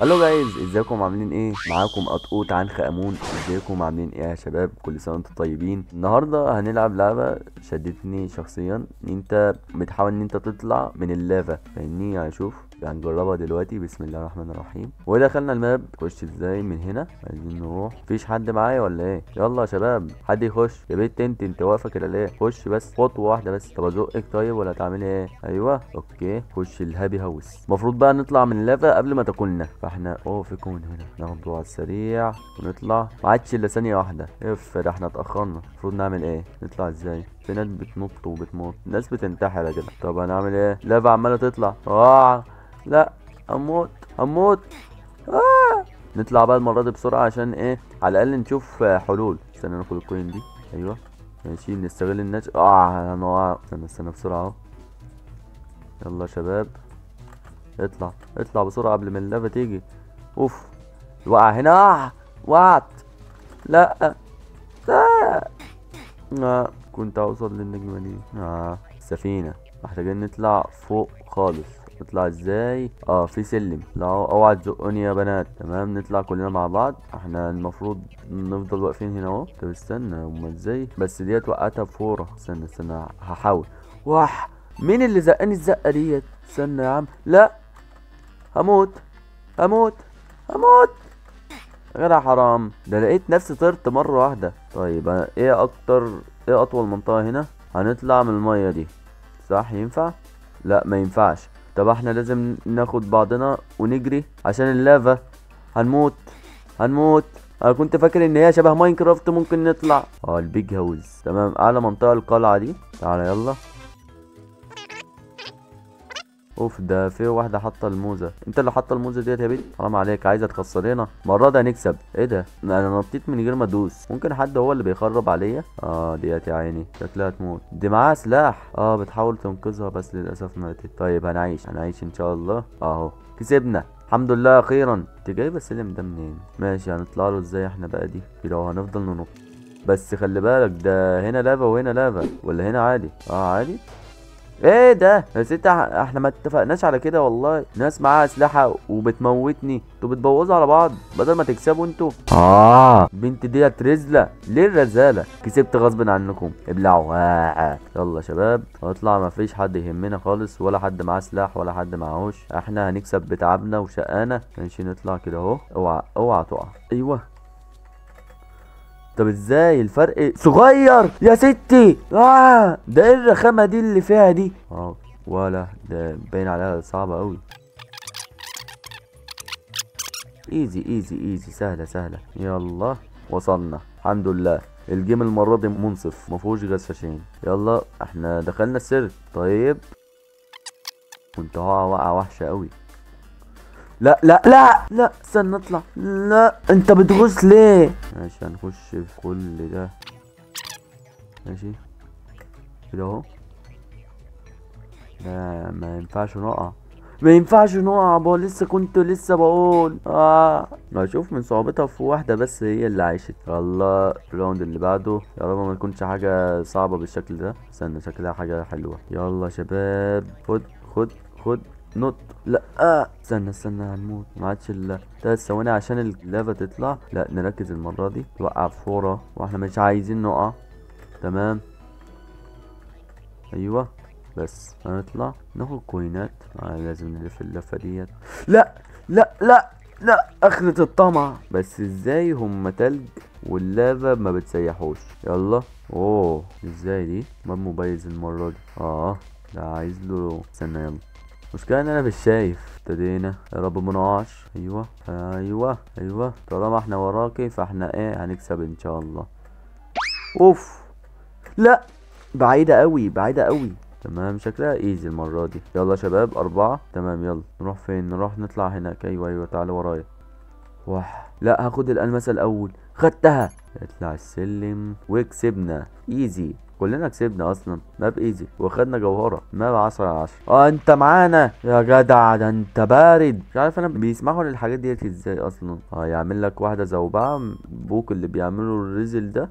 هلو جايز، ازيكم عاملين ايه؟ معاكم قطقوط عنخ امون. ازيكم عاملين ايه يا شباب؟ كل سنه وانتم طيبين. النهارده هنلعب لعبه شدتني شخصيا، ان انت بتحاول ان انت تطلع من اللافا، فاهمني؟ يعني شوف، هنجربها دلوقتي. بسم الله الرحمن الرحيم. ودخلنا الماب. خش ازاي من هنا؟ عايزين نروح. مفيش حد معايا ولا ايه؟ يلا يا شباب حد يخش. يا بنت انت واقفه كده ليه؟ خش بس خطوه واحده بس. طب ازقك طيب ولا تعملي ايه؟ ايوه اوكي. خش الهابي هاوس. المفروض بقى نطلع من اللافا قبل ما تاكلنا، فاحنا في كون هنا ناخده على السريع ونطلع. ما عادش الا ثانيه واحده. ده احنا اتاخرنا. المفروض نعمل ايه؟ نطلع ازاي؟ في ناس بتنط وبتموت، ناس بتنتحر يا جدع. طب هنعمل ايه؟ لافا عماله تطلع. لا، هموت هموت. نطلع بقى المره دي بسرعه، عشان ايه؟ على الاقل نشوف حلول. استنى ناخد الكوين دي. ايوه ماشي، نستغل الناس. هنقع. استنى بسرعه اهو. يلا يا شباب، اطلع اطلع بسرعه قبل ما اللعبه تيجي. اوف، وقع هنا. وقعت. لا لا. كنت اوصل للنجمه دي. السفينه. محتاجين نطلع فوق خالص. نطلع ازاي؟ في سلم. لا اوعى تزقوني يا بنات. تمام، نطلع كلنا مع بعض. احنا المفروض نفضل واقفين هنا اهو. طب استنى، هما ازاي؟ بس ديت وقعتها بفوره. استنى هحاول. مين اللي زقني الزقه ديت؟ استنى يا عم. لا، هموت هموت هموت. يا جدع حرام، ده لقيت نفسي طرت مرة واحدة. طيب ايه اطول منطقة هنا؟ هنطلع من المية دي، صح؟ ينفع؟ لا ما ينفعش. طب احنا لازم ناخد بعضنا ونجري عشان اللافا. هنموت هنموت. انا كنت فاكر ان هي شبه ماينكرافت، ممكن نطلع. البيج هاوس. تمام، اعلى منطقة القلعة دي. تعالى يلا. اوف، ده في واحده حاطه الموزه. انت اللي حاطه الموزه ديت يا بنت؟ حرام عليك، عايزه تخسرينا. المره دي هنكسب. ايه ده؟ انا نطيت من غير ما ادوس. ممكن حد هو اللي بيخرب عليا. ديت يا عيني شكلها تموت. دي معاها سلاح. بتحاول تنقذها بس للاسف ماتت. طيب هنعيش ان شاء الله. اهو كسبنا الحمد لله اخيرا. انت جايبه السلم ده منين؟ ماشي، هنطلع له ازاي احنا بقى دي كده؟ هنفضل ننط. بس خلي بالك، ده هنا لافا وهنا لافا، ولا هنا عادي؟ عادي. ايه ده يا ست؟ احنا ما اتفقناش على كده والله. ناس معاها اسلحه وبتموتني. انتوا بتبوظوا على بعض بدل ما تكسبوا انتوا. بنت ديت رزله. ليه الرزاله؟ كسبت غصب عنكم. ابلعوا. يلا يا شباب اطلع. ما فيش حد يهمنا خالص، ولا حد معاه سلاح ولا حد معهوش. احنا هنكسب بتعبنا وشقانا. ماشي نطلع كده اهو. اوعى اوعى تقع. ايوه. طب ازاي الفرق صغير يا ستي؟ ده ايه الرخامه دي اللي فيها دي؟ ولا ده باين عليها صعبه قوي. ايزي ايزي ايزي، سهله سهله. يلا وصلنا الحمد لله. الجيم المره دي منصف، مفهوش غشاشين. يلا احنا دخلنا السر. طيب كنت هقع وقعه وحشه قوي. لا لا لا لا، استنى اطلع. لا، انت بتغوص ليه؟ ماشي، هنخش في كل ده. ماشي كده اهو. لا ما ينفعش نقع. ما ينفعش نقع. كنت لسه بقول اشوف من صعوبتها في واحدة بس هي اللي عايشت. يلا الراوند اللي بعده. يا رب ما يكونش حاجة صعبة بالشكل ده. استنى، شكلها حاجة حلوة. يلا يا شباب، خد خد خد. نط. لا استنى هنموت. ما عادش الا 3 ثواني عشان اللافا تطلع. لا نركز المرة دي. توقع فورة واحنا مش عايزين نقع. تمام. ايوه بس هنطلع ناخد كوينات. لازم نلف اللفة ديت. لا لا لا لا، اخرة الطمع. بس ازاي هم تلج واللافا ما بتسيحوش؟ يلا. ازاي دي؟ ما مميز المرة دي. ده عايز له. استنى يلا. مشكلة ان انا مش شايف. ابتدينا. يا رب ما نقعش. ايوه ايوه ايوه. طالما احنا وراكي فاحنا هنكسب ان شاء الله. اوف. لا، بعيدة قوي بعيدة قوي. تمام، شكلها ايزي المرة دي. يلا يا شباب 4. تمام يلا. نروح فين؟ نروح نطلع هناك. ايوه ايوه، تعالوا ورايا. لا، هاخد الألماسة الأول. خدتها. اطلع السلم وكسبنا. ايزي، كلنا كسبنا اصلا. ماب ايزي وخدنا جوهرة. ماب 10/10. انت معانا يا جدع. ده انت بارد. مش عارف انا بيسمحوا للحاجات ديت ازاي اصلا. يعمل لك واحدة زوبعة. بوك اللي بيعملوا الريزل ده.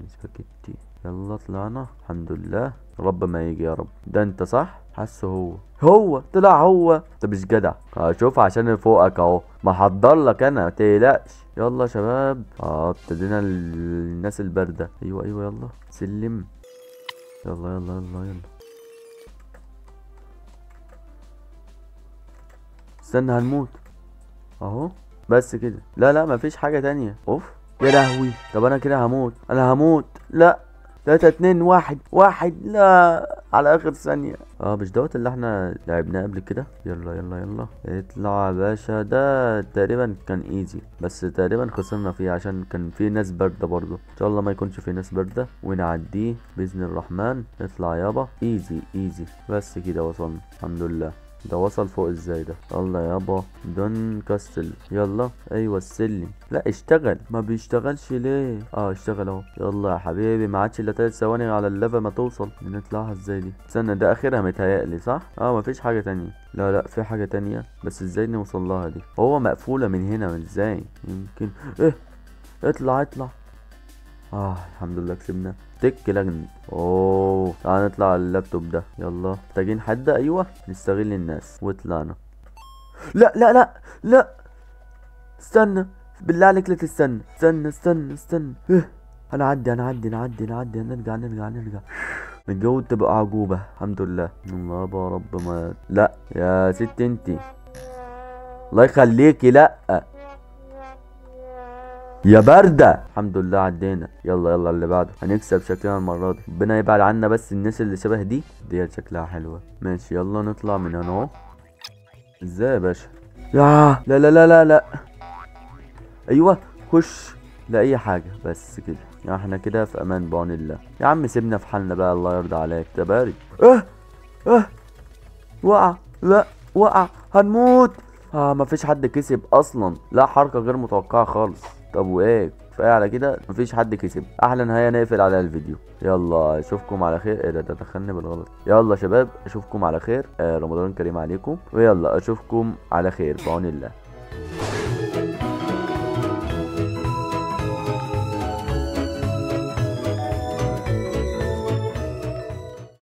سباكيتي. يلا طلعنا الحمد لله. رب ما يجي يا رب. ده انت صح؟ حاسه هو طلع هو. انت مش جدع. شوف عشان فوقك اهو محضر لك انا متقلقش. يلا يا شباب. ابتدينا الناس الباردة. ايوه ايوه يلا سلم. يلا يلا يلا يلا. استنى هنموت اهو. بس كده. لا لا مفيش حاجة تانية. اوف يا لهوي. طب انا كده هموت. انا هموت. لا 3 2 1 1. لا على اخر ثانية. مش دوت اللي احنا لعبناه قبل كده. يلا يلا يلا اطلع يا باشا. ده تقريبا كان ايزي بس تقريبا خسرنا فيه عشان كان في ناس باردة برضه. ان شاء الله ما يكونش في ناس باردة ونعديه باذن الرحمن. اطلع يابا. ايزي ايزي. بس كده وصلنا الحمد لله. ده وصل فوق ازاي ده؟ يلا يابا دون كاستل. يلا ايوه السلم. لا اشتغل. ما بيشتغلش ليه؟ اشتغل اهو. يلا يا حبيبي ما عادش الا 3 ثواني على الليفل ما توصل. نطلعها ازاي دي؟ استنى ده اخرها متهيألي صح؟ مفيش حاجة تانية. لا لا في حاجة تانية بس ازاي نوصل لها دي؟ هو مقفولة من هنا ازاي؟ يمكن ايه. اطلع اطلع. الحمد لله كسبنا. تك لجن. تعال نطلع على اللابتوب ده. يلا محتاجين حد. ايوه نستغل الناس وطلعنا. لا لا لا لا استنى بالله عليك لا تستنى. استنى استنى استنى. هنعدي هنعدي نعدي نعدي. نرجع نرجع نرجع. الجو تبقى عجوبة. الحمد لله. الله يا رب ما. لا يا ست انتي الله يخليكي. لا يا باردة. الحمد لله عدينا. يلا يلا اللي بعده. هنكسب شكلنا المرة دي. ربنا يبعد عنا بس الناس اللي شبه دي. ديت شكلها حلوة. ماشي يلا نطلع من هنا اهو. ازاي يا باشا؟ لا لا لا لا لا. ايوه خش. لا اي حاجة بس كده. احنا كده في امان بعون الله. يا عم سيبنا في حالنا بقى الله يرضى عليك. تبارك. وقع. لا وقع. هنموت. مفيش حد كسب اصلا. لا حركة غير متوقعة خالص. طب وايه كفايه على كده. مفيش حد كسب. احلى نهايه نقفل على الفيديو. يلا اشوفكم على خير. ايه ده دخلني بالغلط. يلا شباب اشوفكم على خير. رمضان كريم عليكم. ويلا اشوفكم على خير بعون الله.